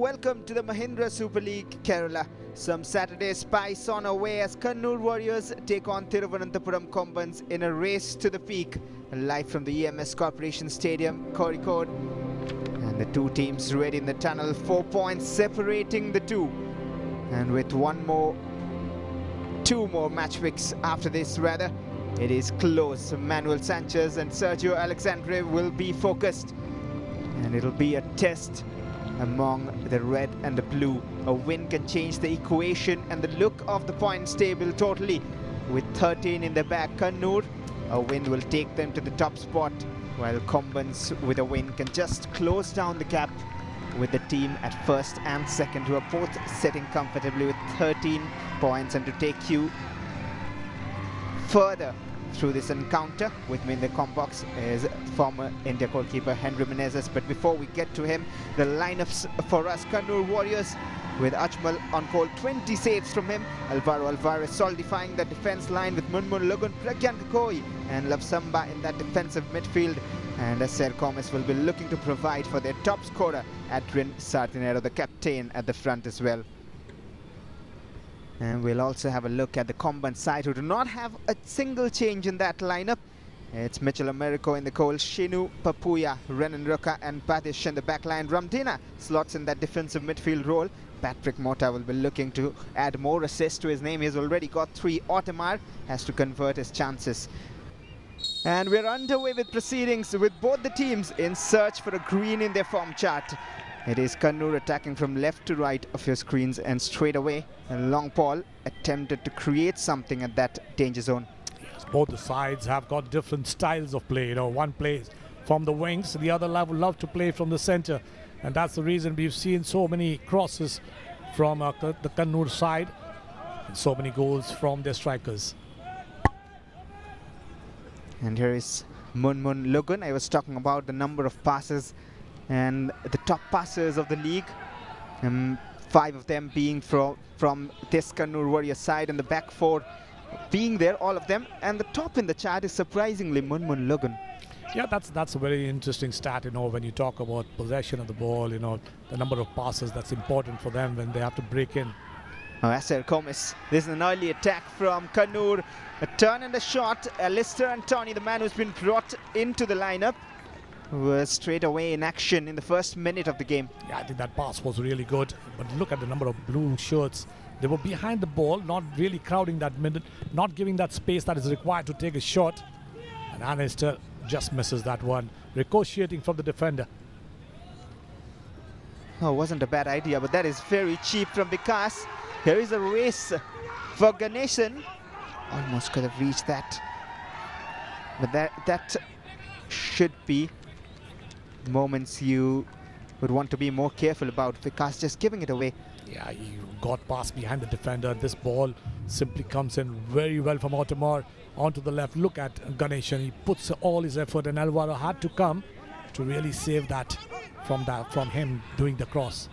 Welcome to the Mahindra Super League Kerala. Some Saturday spice on our way as Kannur Warriors take on Thiruvananthapuram Kombans in a race to the peak. Live from the EMS Corporation Stadium, Kozhikode. And the two teams ready in the tunnel, 4 points separating the two. And with two more match weeks after this rather, it is close. Manuel Sanchez and Sergio Alexandre will be focused. And it'll be a test among the red and the blue. A win can change the equation and the look of the points table totally. With 13 in the back, Kannur, a win will take them to the top spot, while Kombans with a win can just close down the gap with the team at first and second, who are both sitting comfortably with 13 points. And to take you further through this encounter with me in the combox is former India goalkeeper Henry Menezes. But before we get to him, the lineups for us: Kannur Warriors with Ajmal on goal, 20 saves from him. Alvaro Alvarez solidifying the defense line with Munmun Logan, Pragyan Kakoi and Lavsamba in that defensive midfield. And Ser Gomez will be looking to provide for their top scorer, Adrian Sartinero, the captain, at the front as well. And we'll also have a look at the Kombans side, who do not have a single change in that lineup. It's Mitchell Americo in the goal, Shinu, Papuya, Renan Roca and Badish in the backline. Ramdina slots in that defensive midfield role. Patrick Mota will be looking to add more assists to his name. He's already got 3. Ottomar has to convert his chances. And we're underway with proceedings with both the teams in search for a green in their form chart. It is Kannur attacking from left to right of your screens, and straight away a long ball attempted to create something at that danger zone. Yes, both the sides have got different styles of play. One plays from the wings, the other love to play from the center, and that's the reason we've seen so many crosses from the Kannur side and so many goals from their strikers. And here is Munmun Logan. I was talking about the number of passes and the top passers of the league, 5 of them being from this Kannur Warrior side, and the back 4 being there, all of them. And the top in the chart is surprisingly Munmun Logan. Yeah, that's a very interesting stat, when you talk about possession of the ball, the number of passes. That's important for them when they have to break in. Ser Gomez. This is an early attack from Kannur. A turn and a shot. Alistair Antony, the man who's been brought into the lineup, was straight away in action in the first minute of the game. Yeah, I think that pass was really good. But look at the number of blue shirts. They were behind the ball, not really crowding that minute, not giving that space that is required to take a shot. And Alistair just misses that one, ricocheting from the defender. Oh, wasn't a bad idea, but that is very cheap from Vikas. Here is a race for Ganeshan. Almost could have reached that. But that should be moments you would want to be more careful about. Vikas just giving it away. Yeah, he got past behind the defender. This ball simply comes in very well from Ottomar onto the left. Look at Ganeshan. He puts all his effort, and Alvaro had to come to really save that from him doing the cross.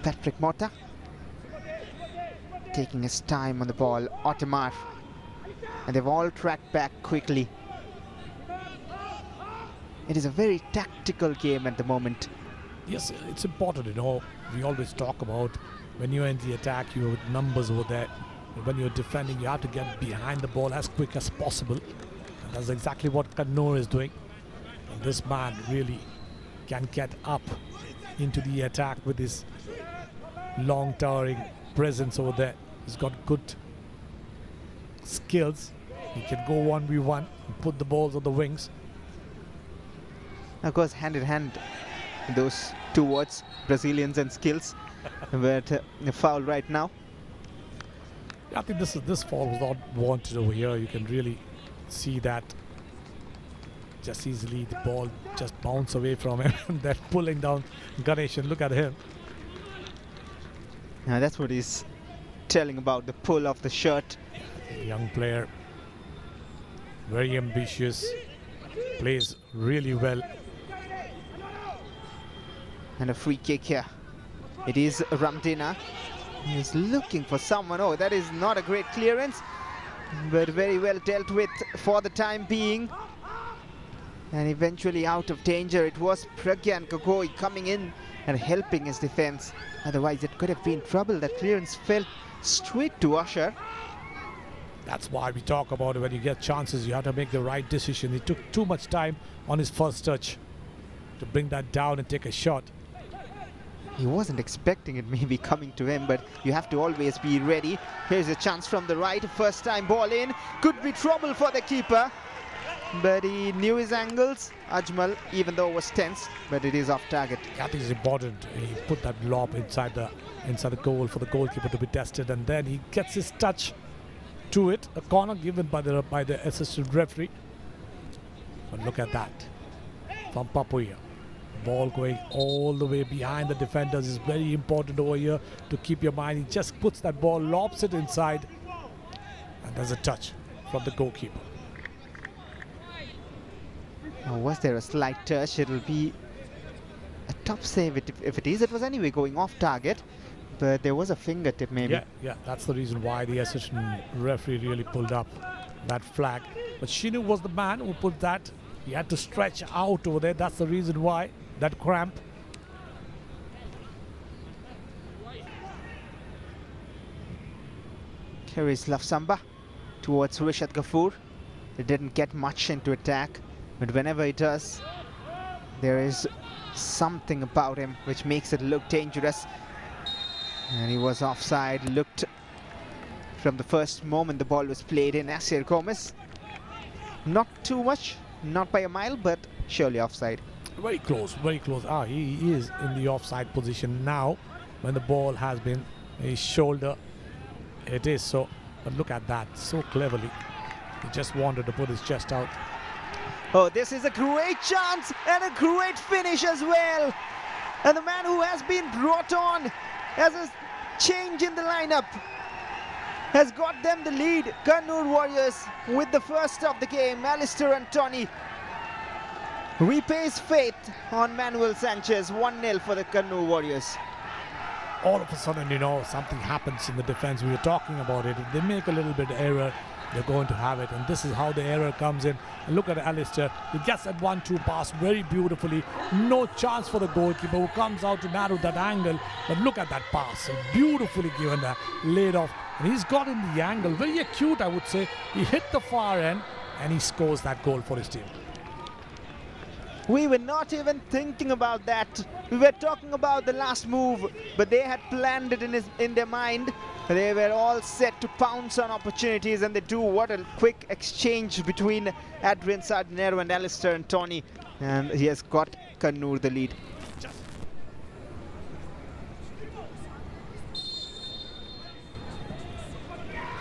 Patrick Mota taking his time on the ball. Ottomar. And they've all tracked back quickly. It is a very tactical game at the moment. Yes, it's important, We always talk about when you're in the attack, your numbers over there. When you're defending, you have to get behind the ball as quick as possible. And that's exactly what Kannur is doing. And this man really can get up into the attack with his long towering presence over there. He's got good skills. He can go 1v1 and put the balls on the wings. Of course, hand in hand, those two words, Brazilians and skills, but a foul right now. I think this foul was not wanted over here. You can really see that just easily. The ball just bounced away from him and then pulling down Ganeshan. Look at him. Now that's what he's telling about, the pull of the shirt. Young player, very ambitious, plays really well. And a free kick here. It is Ramdina. He's looking for someone. Oh, that is not a great clearance, but very well dealt with for the time being. and eventually out of danger. It was Pragyan Gogoi coming in and helping his defense. Otherwise, it could have been trouble. That clearance fell straight to Usher. That's why we talk about it. When you get chances, you have to make the right decision. He took too much time on his first touch to bring that down and take a shot. He wasn't expecting it maybe coming to him, but you have to always be ready. Here's a chance from the right. First time ball in. Could be trouble for the keeper, but he knew his angles. Ajmal, even though was tense, but it is off target. I think it's important. He put that lob inside the goal for the goalkeeper to be tested, and then he gets his touch to it. A corner given by the assistant referee. But look at that from Papuya. Ball going all the way behind the defenders is very important over here to keep your mind. He just puts that ball, lobs it inside, and there's a touch from the goalkeeper. Now, was there a slight touch? It'll be a tough save if it is. It was anyway going off target, but there was a fingertip maybe. Yeah, that's the reason why the assistant referee really pulled up that flag. But Shinu was the man who put that. He had to stretch out over there. That's the reason why. That cramp. Here is Lafsamba towards Rishat Ghafoor. It didn't get much into attack, but whenever he does, there is something about him which makes it look dangerous. And he was offside. Looked from the first moment the ball was played in. Asir Gomez. Not too much, not by a mile, but surely offside. Very close, very close. He is in the offside position now when the ball has been his shoulder. It is so, but look at that, so cleverly. He just wanted to put his chest out. Oh, this is a great chance and a great finish as well. And the man who has been brought on as a change in the lineup has got them the lead. Kannur Warriors with the first of the game. Alistair Antony repays faith on Manuel Sanchez. 1-0 for the Kannur Warriors. All of a sudden, something happens in the defense. We were talking about it. If they make a little bit of error, they're going to have it. And this is how the error comes in. And look at Alistair. He gets that 1-2 pass very beautifully. No chance for the goalkeeper who comes out to narrow that angle. But look at that pass. Beautifully given that, laid off. And he's got in the angle. Very acute, I would say. He hit the far end and he scores that goal for his team. We were not even thinking about that. We were talking about the last move, but they had planned it in their mind. They were all set to pounce on opportunities, and they do. What a quick exchange between Adrian Sardinero and Alistair Antony. And he has got Kannur the lead.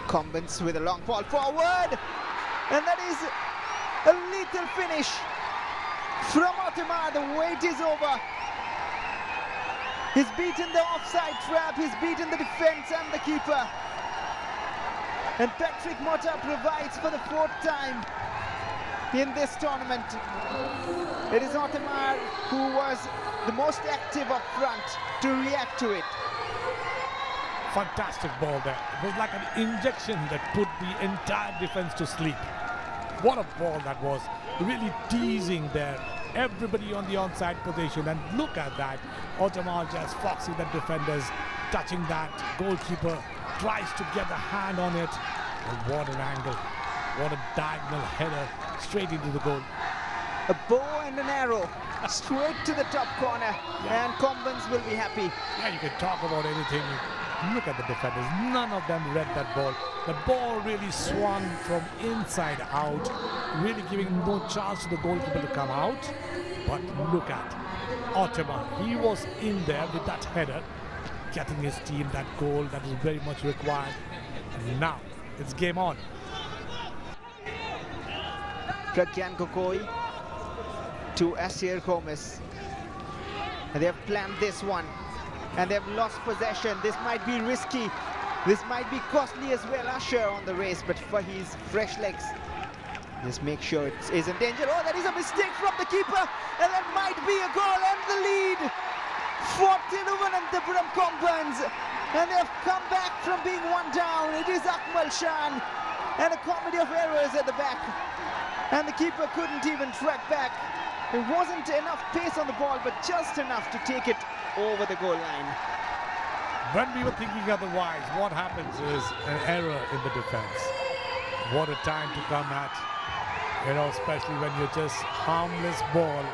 Kombans with a long ball forward. And that is a lethal finish from Ottomar. The wait is over. He's beaten the offside trap, he's beaten the defense and the keeper. And Patrick Motta provides for the 4th time in this tournament. It is Ottomar who was the most active up front to react to it. Fantastic ball there. It was like an injection that put the entire defense to sleep. What a ball that was. Really teasing there. Everybody on the onside position, and look at that. Ottomar just foxing the defenders, touching that. Goalkeeper tries to get the hand on it. And what an angle. What a diagonal header straight into the goal. A bow and an arrow straight to the top corner, and Kombans will be happy. Yeah, you can talk about anything. Look at the defenders. None of them read that ball. The ball really swung from inside out, really giving no chance to the goalkeeper to come out. But look at Ottomar. He was in there with that header, getting his team that goal that is very much required. And now it's game on. Pragyan Gogoi to Asir Gomez. And they have planned this one. And they've lost possession. This might be risky. This might be costly as well. Usher on the race, but for his fresh legs, just make sure it is in danger. Oh, that is a mistake from the keeper, and that might be a goal and the lead for Thiruvananthapuram Kombans. And they have come back from being one down. It is Akmal Shan, and a comedy of errors at the back. And the keeper couldn't even track back. There wasn't enough pace on the ball, but just enough to take it over the goal line. When we were thinking otherwise, what happens is an error in the defense. What a time to come at, especially when you're just harmless ball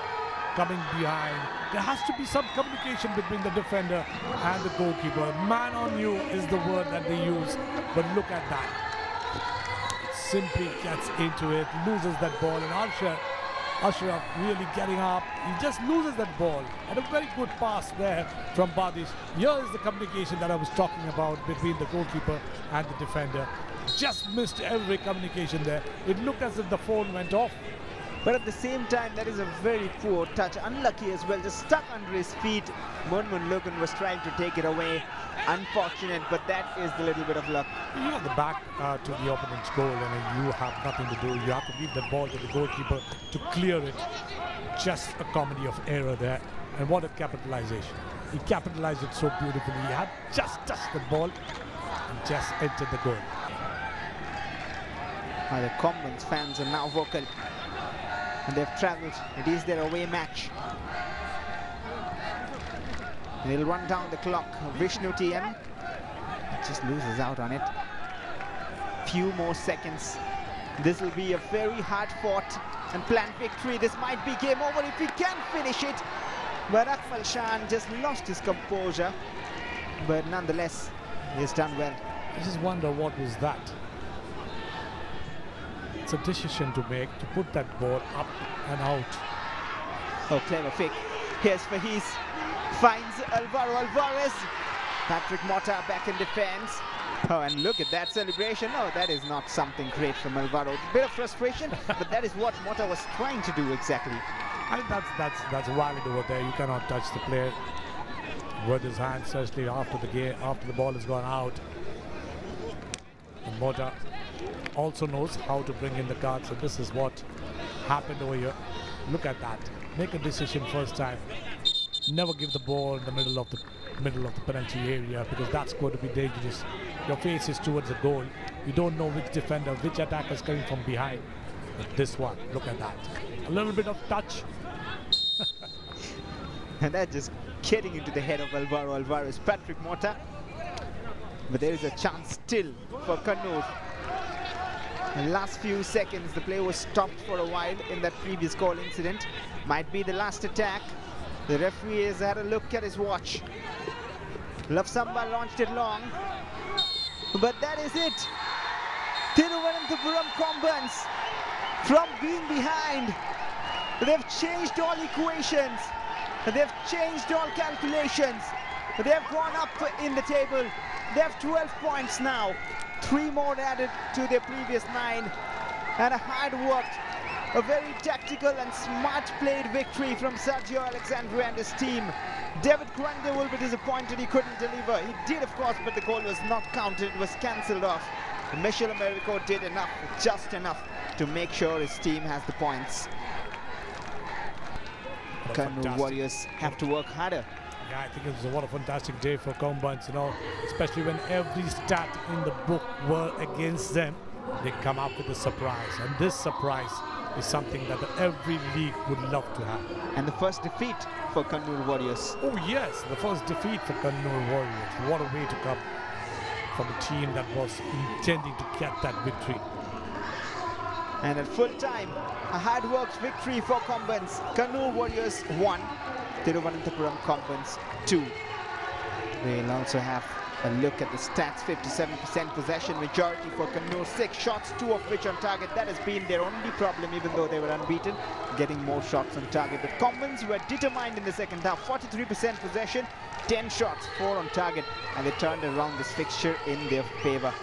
coming behind. There has to be some communication between the defender and the goalkeeper. Man on you is the word that they use, but look at that. It simply gets into it, loses that ball, and Ashraf really getting up. He just loses that ball. And a very good pass there from Badish. Here is the communication that I was talking about between the goalkeeper and the defender. Just missed every communication there. It looked as if the phone went off. But at the same time, that is a very poor touch. Unlucky as well, just stuck under his feet. Munmun Logan was trying to take it away. Unfortunate, but that is the little bit of luck. You have the back to the opponent's goal, and you have nothing to do. You have to leave the ball to the goalkeeper to clear it. Just a comedy of error there. And what a capitalization. He capitalized it so beautifully. He had just touched the ball and just entered the goal. The Kombans fans are now vocal. And they've travelled. It is their away match. They'll run down the clock. Vishnu TM just loses out on it. Few more seconds. This will be a very hard-fought and planned victory. This might be game over if he can finish it. But Akmal Shan just lost his composure. But nonetheless, he's done well. I just wonder what was that. It's a decision to make to put that ball up and out. Oh, clever fake. Here's Fahiz. Finds Alvaro Alvarez. Patrick Mota back in defense. Oh, and look at that celebration. Oh, that is not something great from Alvaro. A bit of frustration, but that is what Mota was trying to do exactly. I think that's valid over there. You cannot touch the player with his hand, especially after the ball has gone out. And Mota also knows how to bring in the cards, and this is what happened over here. Look at that. Make a decision first time. Never give the ball in the middle of the penalty area, because that's going to be dangerous. Your face is towards the goal. You don't know which defender, which attacker is coming from behind. But this one, look at that. A little bit of touch. And that's just getting into the head of Alvaro Alvarez. Patrick Mota. But there is a chance still for Kannur. In the last few seconds, the play was stopped for a while in that previous goal incident. Might be the last attack. The referee has had a look at his watch. Lavsamba launched it long. But that is it. Thiruvananthapuram Kombans, from being behind, they've changed all equations. They've changed all calculations. They've gone up in the table. They have 12 points now. 3 more added to their previous 9. And a hard-worked, a very tactical and smart played victory from Sergio Alexandru and his team. David Grande will be disappointed he couldn't deliver. He did, of course, but the goal was not counted. It was cancelled off. Michel Americo did enough, just enough, to make sure his team has the points. Kannur Warriors have to work harder. Yeah, I think it was what a fantastic day for Kombans, especially when every stat in the book were against them. They come up with a surprise, and this surprise is something that every league would love to have. And the first defeat for Kannur Warriors. Oh yes, the first defeat for Kannur Warriors. What a way to come from a team that was intending to get that victory. And at full time, a hard-worked victory for Kombans. Kannur Warriors 1, Thiruvananthapuram Kombans 2. We'll also have a look at the stats. 57% possession majority for Kannur, 6 shots, 2 of which on target. That has been their only problem, even though they were unbeaten, getting more shots on target. But Kombans were determined in the second half. 43% possession, 10 shots, 4 on target, and they turned around this fixture in their favor.